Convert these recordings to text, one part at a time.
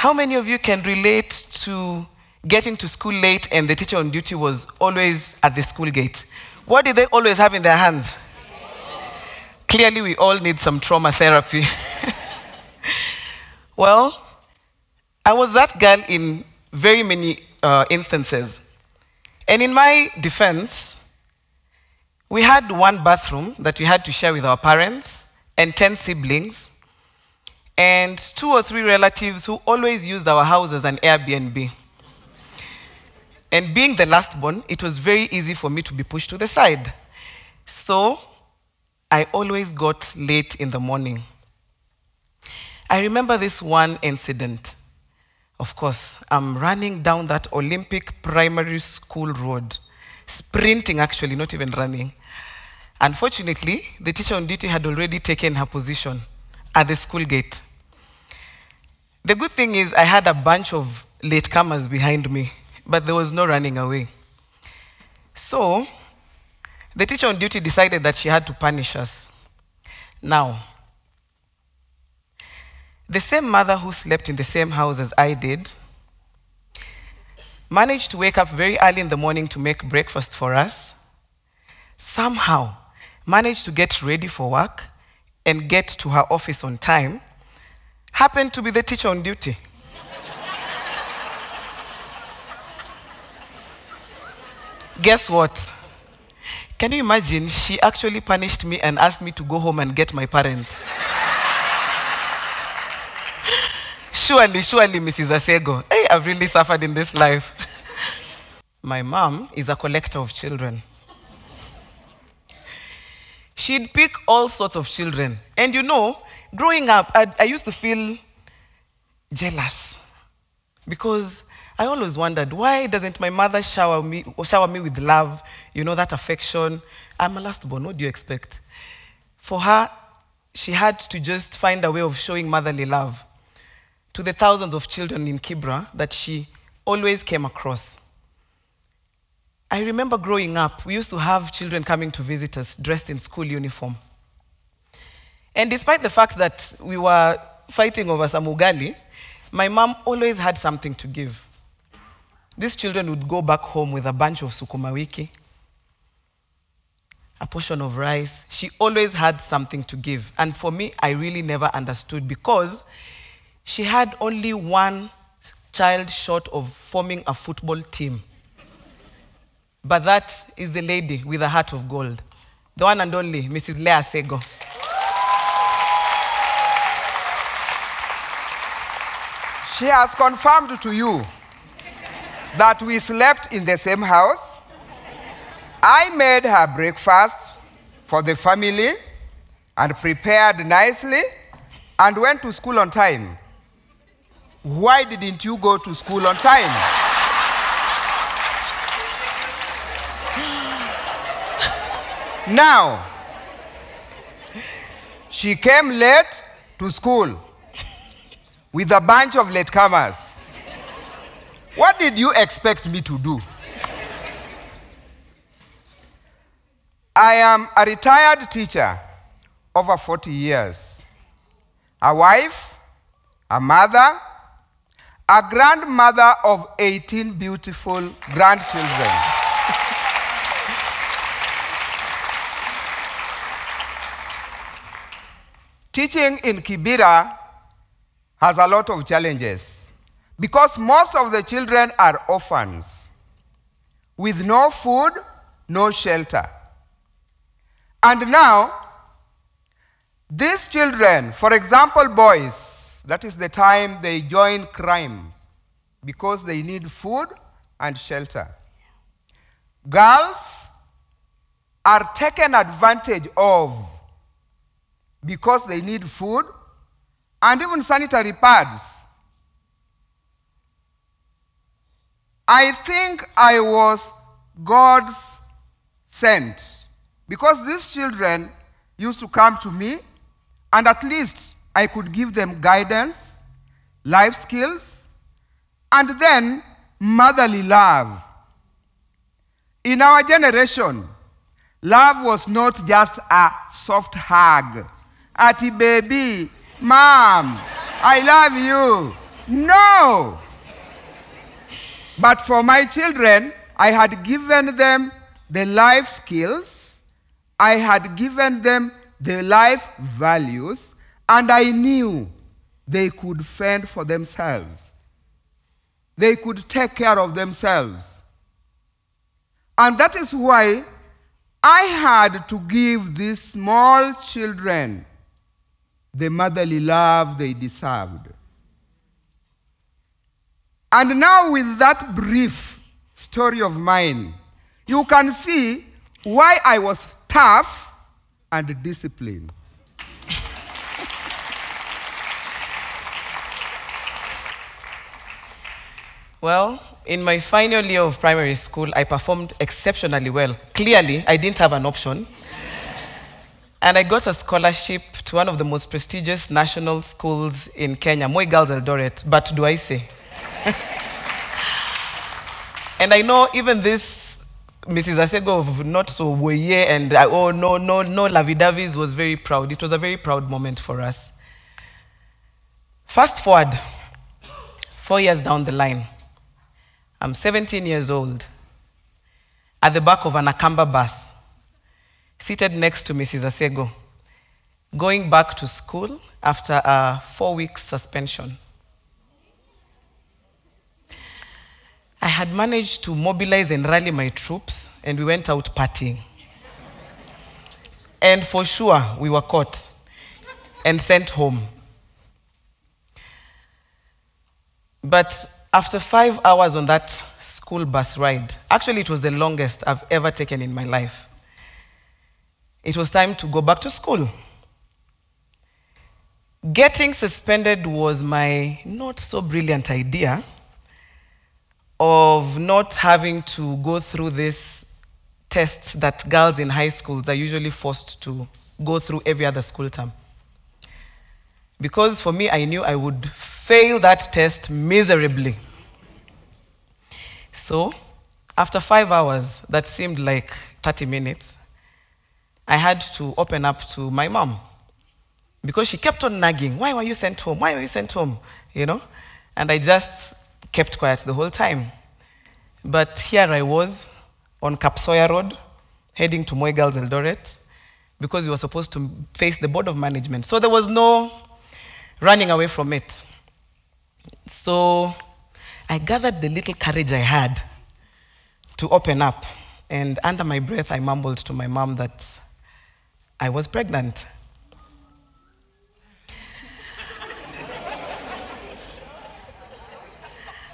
How many of you can relate to getting to school late and the teacher on duty was always at the school gate? What did they always have in their hands? Clearly, we all need some trauma therapy. Well, I was that girl in very many instances. And in my defense, we had one bathroom that we had to share with our parents and 10 siblings and 2 or 3 relatives who always used our house as an Airbnb. And being the last born, it was very easy for me to be pushed to the side. So I always got late in the morning. I remember this one incident. Of course, I'm running down that Olympic primary school road, sprinting actually, not even running. Unfortunately, the teacher on duty had already taken her position at the school gate. The good thing is I had a bunch of latecomers behind me, but there was no running away. So the teacher on duty decided that she had to punish us. Now, the same mother who slept in the same house as I did managed to wake up very early in the morning to make breakfast for us, somehow managed to get ready for work and get to her office on time, happened to be the teacher on duty. Guess what? Can you imagine? She actually punished me and asked me to go home and get my parents. Surely, Mrs. Asego. Hey, I've really suffered in this life. My mom is a collector of children. She'd pick all sorts of children. And you know, growing up, I used to feel jealous because I always wondered, why doesn't my mother shower me with love, you know, that affection? I'm a last born, what do you expect? For her, she had to just find a way of showing motherly love to the thousands of children in Kibra that she always came across. I remember growing up, we used to have children coming to visit us dressed in school uniform. And despite the fact that we were fighting over some ugali, my mom always had something to give. These children would go back home with a bunch of sukuma wiki, a portion of rice. She always had something to give. And for me, I really never understood because she had only one child short of forming a football team. But that is the lady with a heart of gold, the one and only Mrs. Leah Asego. She has confirmed to you that we slept in the same house. I made her breakfast for the family and prepared nicely and went to school on time. Why didn't you go to school on time? Now, she came late to school with a bunch of latecomers. What did you expect me to do? I am a retired teacher, over 40 years, a wife, a mother, a grandmother of 18 beautiful grandchildren. Teaching in Kibera has a lot of challenges because most of the children are orphans with no food, no shelter. And now, these children, for example, boys, that is the time they join crime because they need food and shelter. Girls are taken advantage of because they need food and even sanitary pads. I think I was God's sent because these children used to come to me and at least I could give them guidance, life skills, and then motherly love. In our generation, love was not just a soft hug. Ati baby, mom, I love you. No. But for my children, I had given them the life skills, I had given them the life values, and I knew they could fend for themselves. They could take care of themselves. And that is why I had to give these small children the motherly love they deserved. And now with that brief story of mine, you can see why I was tough and disciplined. Well, in my final year of primary school, I performed exceptionally well. Clearly, I didn't have an option. And I got a scholarship to one of the most prestigious national schools in Kenya, Moi Girls Eldoret, but do I say? And I know even this Mrs. Asego of not so woye and no lavidavis was very proud. It was a very proud moment for us. Fast forward 4 years down the line, I'm 17 years old, at the back of an Akamba bus, seated next to Mrs. Asego, going back to school after a 4-week suspension. I had managed to mobilize and rally my troops, and we went out partying. And for sure, we were caught and sent home. But after 5 hours on that school bus ride, actually it was the longest I've ever taken in my life, it was time to go back to school. Getting suspended was my not so brilliant idea of not having to go through these tests that girls in high schools are usually forced to go through every other school term. Because for me, I knew I would fail that test miserably. So, after 5 hours, that seemed like 30 minutes, I had to open up to my mom. Because she kept on nagging, why were you sent home? Why were you sent home? You know? And I just kept quiet the whole time. But here I was on Kapsoya Road, heading to Moi Girls Eldoret, because we were supposed to face the board of management. So there was no running away from it. So I gathered the little courage I had to open up. And under my breath, I mumbled to my mom that I was pregnant.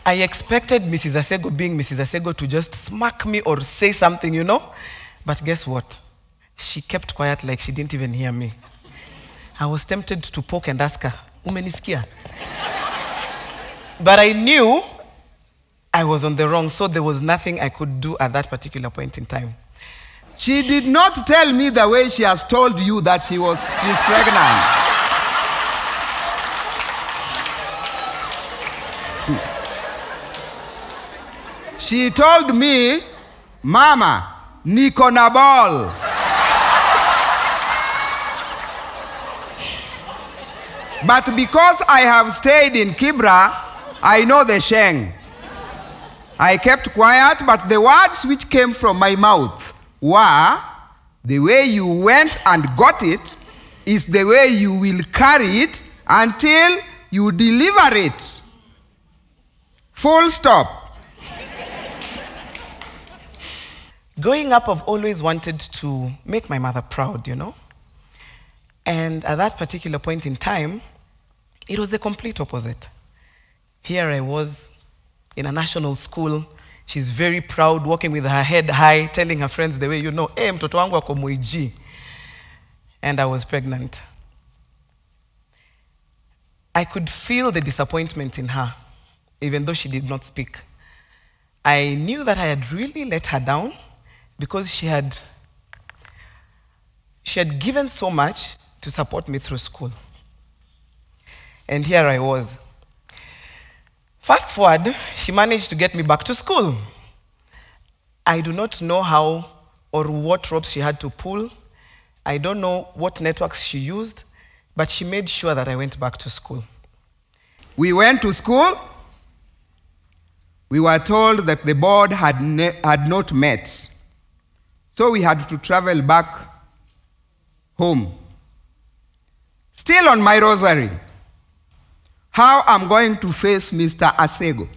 I expected Mrs. Asego, being Mrs. Asego, to just smack me or say something, you know? But guess what? She kept quiet like she didn't even hear me. I was tempted to poke and ask her, umenisikia? But I knew I was on the wrong, so there was nothing I could do at that particular point in time. She did not tell me the way she has told you that she's pregnant. She told me, Mama, niko na ball. But because I have stayed in Kibra, I know the sheng. I kept quiet, but the words which came from my mouth were, the way you went and got it is the way you will carry it until you deliver it. Full stop. Growing up, I've always wanted to make my mother proud, you know? And at that particular point in time, it was the complete opposite. Here I was in a national school. She's very proud, walking with her head high, telling her friends the way, you know, hey, mtoto wangu ako Moi. And I was pregnant. I could feel the disappointment in her, even though she did not speak. I knew that I had really let her down because she had given so much to support me through school. And here I was. Fast forward, she managed to get me back to school. I do not know how or what ropes she had to pull. I don't know what networks she used, but she made sure that I went back to school. We went to school. We were told that the board had not met. So we had to travel back home. Still on my rosary, how I'm going to face Mr. Asego.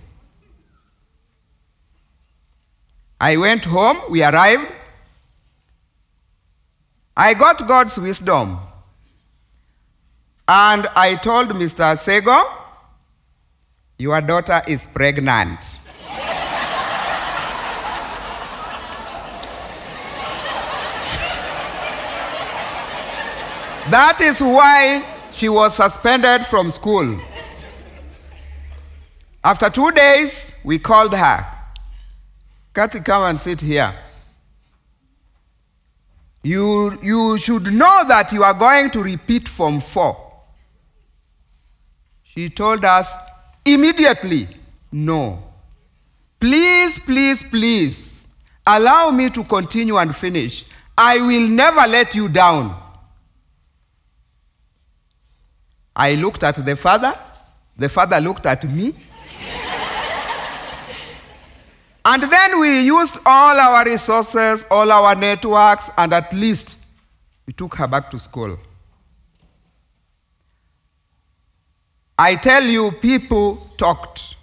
I went home, we arrived. I got God's wisdom. And I told Mr. Asego, your daughter is pregnant. That is why she was suspended from school. After 2 days, we called her. Cathy, come and sit here. You should know that you are going to repeat Form 4. She told us immediately, no. Please, please, please, allow me to continue and finish. I will never let you down. I looked at the father looked at me. And then we used all our resources, all our networks, and at least we took her back to school. I tell you, people talked.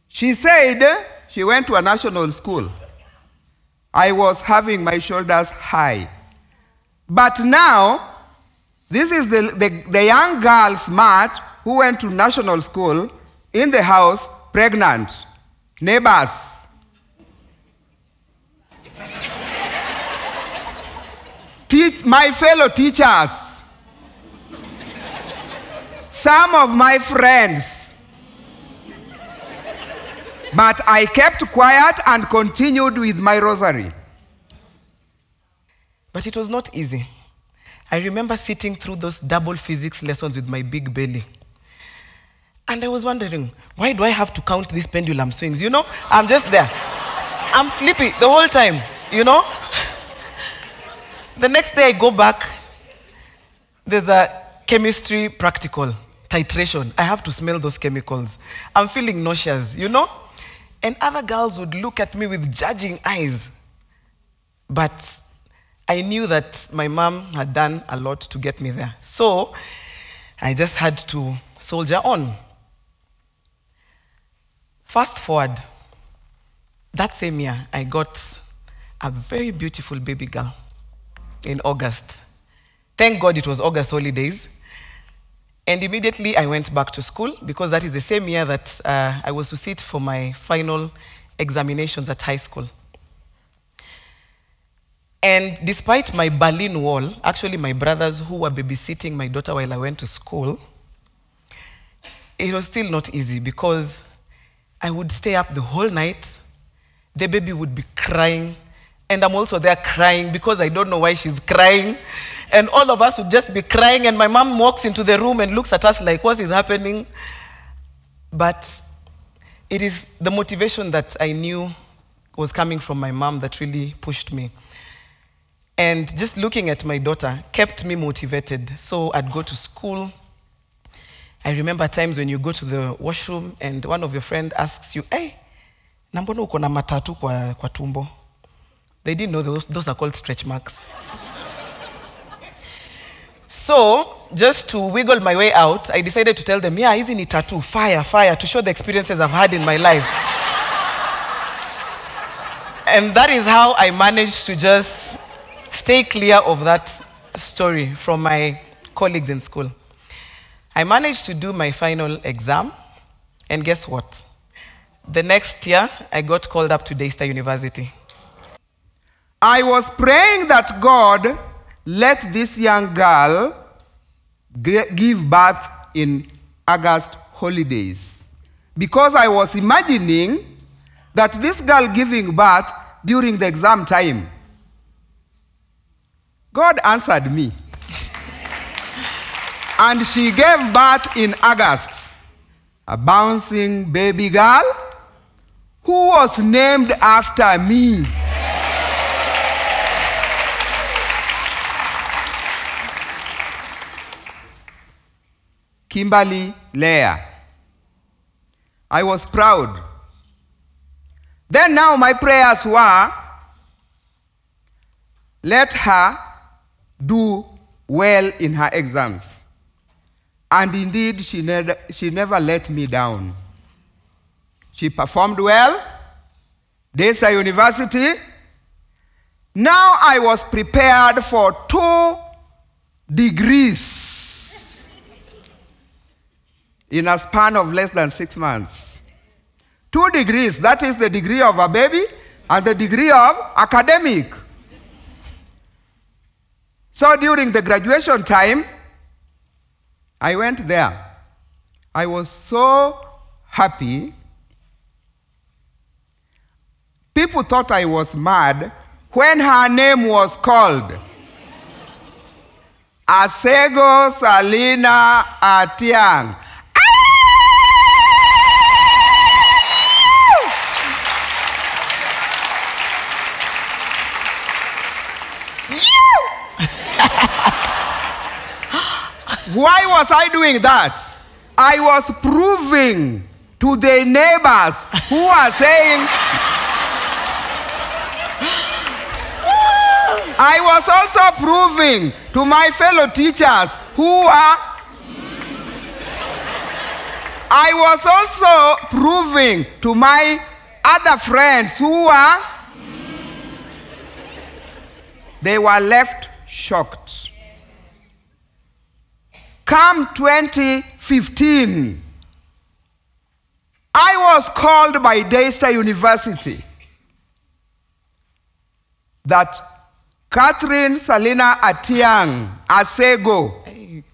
She said she went to a national school. I was having my shoulders high. But now, this is the young girl, smart, who went to national school, in the house, pregnant. Neighbors. My fellow teachers. Some of my friends. But I kept quiet and continued with my rosary. But it was not easy. I remember sitting through those double physics lessons with my big belly. And I was wondering, why do I have to count these pendulum swings? You know, I'm just there. I'm sleepy the whole time, you know? The next day I go back, there's a chemistry practical, titration. I have to smell those chemicals. I'm feeling nauseous, you know? And other girls would look at me with judging eyes. But I knew that my mom had done a lot to get me there. So I just had to soldier on. Fast forward, that same year, I got a very beautiful baby girl in August. Thank God it was August holidays. And immediately I went back to school because that is the same year that I was to sit for my final examinations at high school. And despite my Berlin Wall, actually my brothers who were babysitting my daughter while I went to school, it was still not easy because I would stay up the whole night. The baby would be crying. And I'm also there crying because I don't know why she's crying. And all of us would just be crying. And my mom walks into the room and looks at us like, what is happening? But it is the motivation that I knew was coming from my mom that really pushed me. And just looking at my daughter kept me motivated. So I'd go to school. I remember times when you go to the washroom and one of your friends asks you, hey, nambono uko na matatu kwa tumbo? They didn't know those are called stretch marks. So, just to wiggle my way out, I decided to tell them, yeah, hizi ni tattoo, fire, to show the experiences I've had in my life. And that is how I managed to just stay clear of that story from my colleagues in school. I managed to do my final exam, and guess what? The next year, I got called up to Daystar University. I was praying that God let this young girl give birth in August holidays, because I was imagining that this girl giving birth during the exam time. God answered me. And she gave birth in August, a bouncing baby girl who was named after me. Kimberly, Leah. I was proud. Then now my prayers were, let her do well in her exams. And indeed, she never let me down. She performed well, Desa University. Now I was prepared for 2 degrees in a span of less than 6 months. 2 degrees, that is the degree of a baby and the degree of academic. So during the graduation time, I went there. I was so happy. People thought I was mad when her name was called. Asego Salina Atiang. Why was I doing that? I was proving to the neighbors who are saying, I was also proving to my fellow teachers who are, I was also proving to my other friends who are, they were left shocked. Come 2015, I was called by Desa University that Catherine Salina Atiang Asego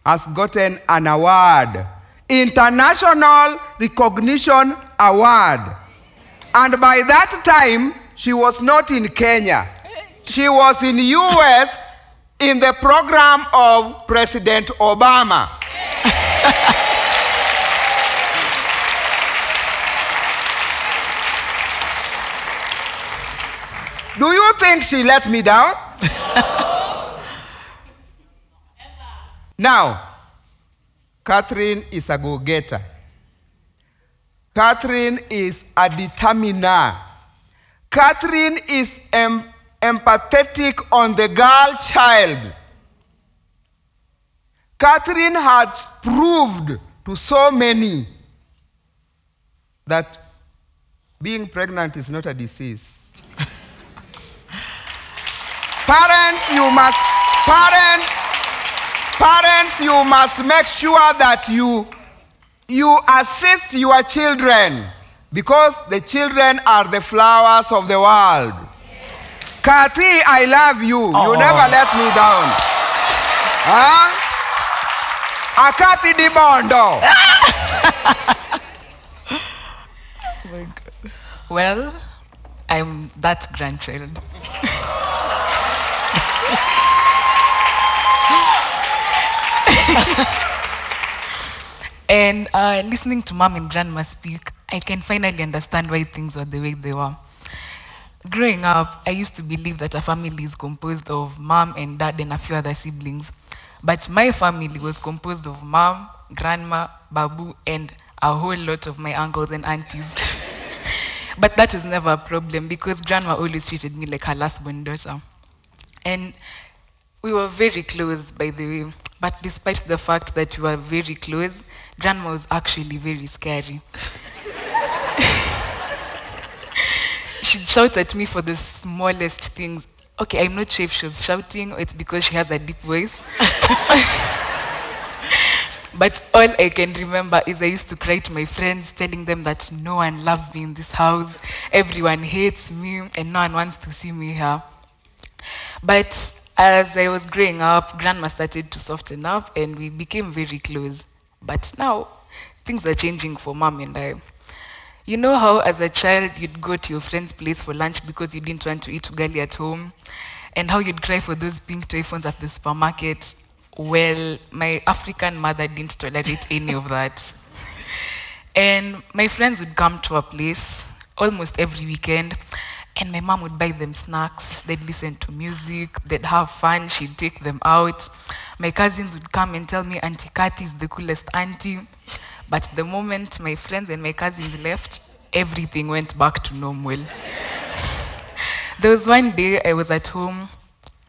has gotten an award, International Recognition Award. And by that time, she was not in Kenya. She was in US in the program of President Obama. Do you think she let me down? Now, Catherine is a go-getter. Catherine is a determiner. Catherine is empathetic on the girl child. Catherine has proved to so many that being pregnant is not a disease. Parents, you must make sure that you assist your children, because the children are the flowers of the world. Cathy, I love you. You never let me down. Huh? Akati di bondo. Oh my God. Well, I'm that grandchild. And listening to mom and grandma speak, I can finally understand why things were the way they were. Growing up, I used to believe that a family is composed of mom and dad and a few other siblings. But my family was composed of mom, grandma, babu, and a whole lot of my uncles and aunties. But that was never a problem because grandma always treated me like her last-born daughter. And we were very close, by the way. But despite the fact that we were very close, grandma was actually very scary. She'd shout at me for the smallest things. Okay, I'm not sure if she was shouting or it's because she has a deep voice. But all I can remember is I used to cry to my friends, telling them that no one loves me in this house, everyone hates me, and no one wants to see me here. But as I was growing up, grandma started to soften up and we became very close. But now, things are changing for mom and I. You know how as a child you'd go to your friend's place for lunch because you didn't want to eat ugali at home? And how you'd cry for those pink toy phones at the supermarket? Well, my African mother didn't tolerate any of that. And my friends would come to our place almost every weekend. And my mom would buy them snacks, they'd listen to music, they'd have fun, she'd take them out. My cousins would come and tell me Auntie Cathy is the coolest auntie. But the moment my friends and my cousins left, everything went back to normal. There was one day I was at home,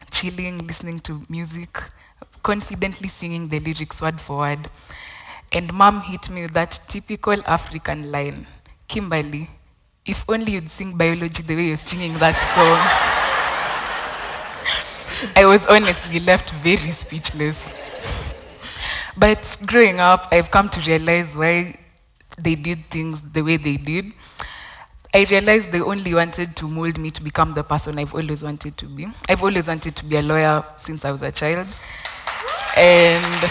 chilling, listening to music, confidently singing the lyrics word for word. And mom hit me with that typical African line, Kimberly, if only you'd sing biology the way you're singing that song. I was honestly left very speechless. But growing up, I've come to realize why they did things the way they did. I realized they only wanted to mold me to become the person I've always wanted to be. I've always wanted to be a lawyer since I was a child. And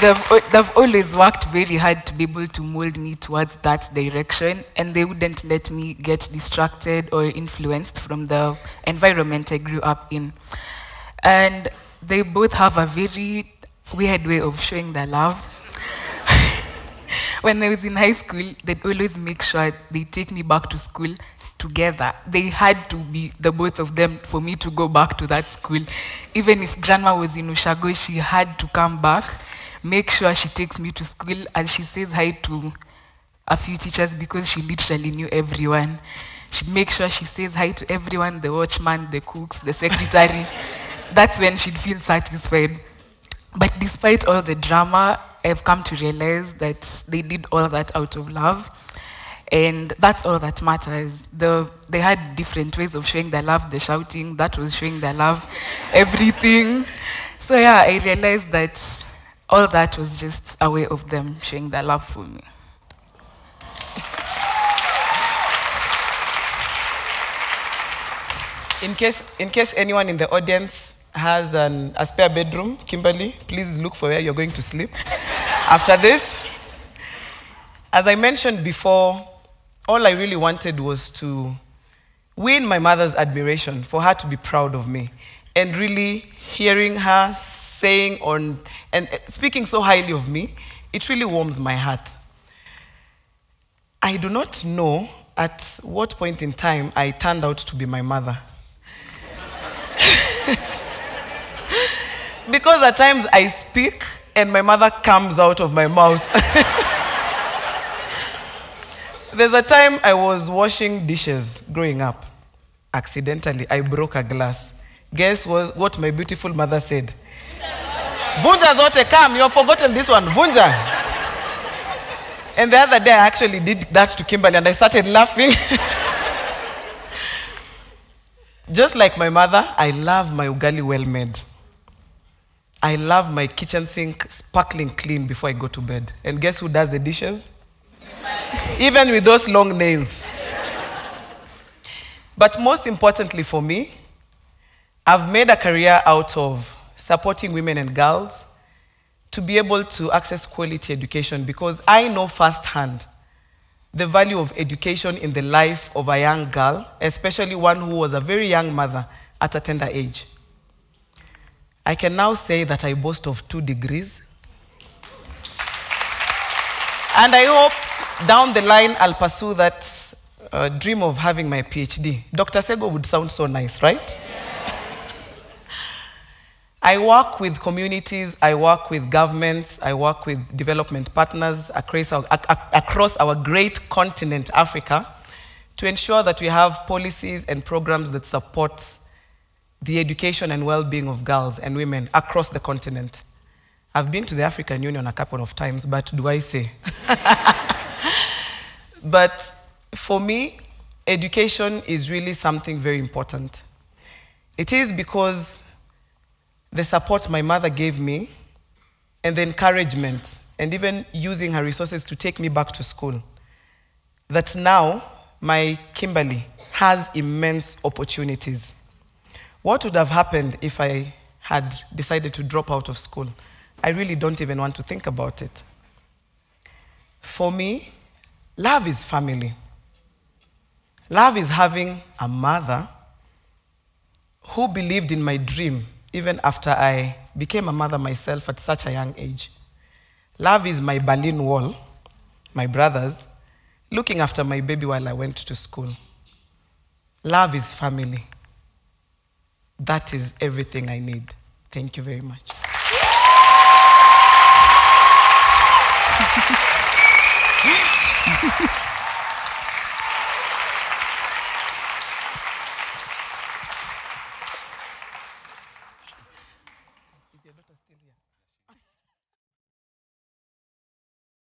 they've always worked very hard to be able to mold me towards that direction, and they wouldn't let me get distracted or influenced from the environment I grew up in. And they both have a very weird way of showing their love. When I was in high school, they'd always make sure they take me back to school together. They had to be the both of them for me to go back to that school. Even if grandma was in Ushago, she had to come back, make sure she takes me to school, and she says hi to a few teachers because she literally knew everyone. She'd make sure she says hi to everyone, the watchman, the cooks, the secretary. That's when she'd feel satisfied. But despite all the drama, I've come to realize that they did all that out of love. And that's all that matters. They had different ways of showing their love. The shouting, that was showing their love. Everything. So yeah, I realized that all that was just a way of them showing their love for me. In case anyone in the audience has a spare bedroom, Kimberly, please look for where you're going to sleep after this. As I mentioned before, all I really wanted was to win my mother's admiration, for her to be proud of me. And really hearing her saying and speaking so highly of me, it really warms my heart. I do not know at what point in time I turned out to be my mother. Because at times I speak and my mother comes out of my mouth. There's a time I was washing dishes growing up. Accidentally, I broke a glass. Guess what my beautiful mother said? Vunja zote come, you've forgotten this one, vunja. And the other day I actually did that to Kimberly and I started laughing. Just like my mother, I love my ugali well made. I love my kitchen sink sparkling clean before I go to bed. And guess who does the dishes? Even with those long nails. But most importantly for me, I've made a career out of supporting women and girls to be able to access quality education, because I know firsthand the value of education in the life of a young girl, especially one who was a very young mother at a tender age. I can now say that I boast of 2 degrees. And I hope down the line I'll pursue that dream of having my PhD. Dr. Asego would sound so nice, right? I work with communities, I work with governments, I work with development partners across our great continent, Africa, to ensure that we have policies and programs that support the education and well-being of girls and women across the continent. I've been to the African Union a couple of times, but do I say? But for me, education is really something very important. It is because the support my mother gave me and the encouragement and even using her resources to take me back to school, that now my Kimberly has immense opportunities. What would have happened if I had decided to drop out of school? I really don't even want to think about it. For me, love is family. Love is having a mother who believed in my dream even after I became a mother myself at such a young age. Love is my Berlin Wall, my brothers, looking after my baby while I went to school. Love is family. That is everything I need. Thank you very much.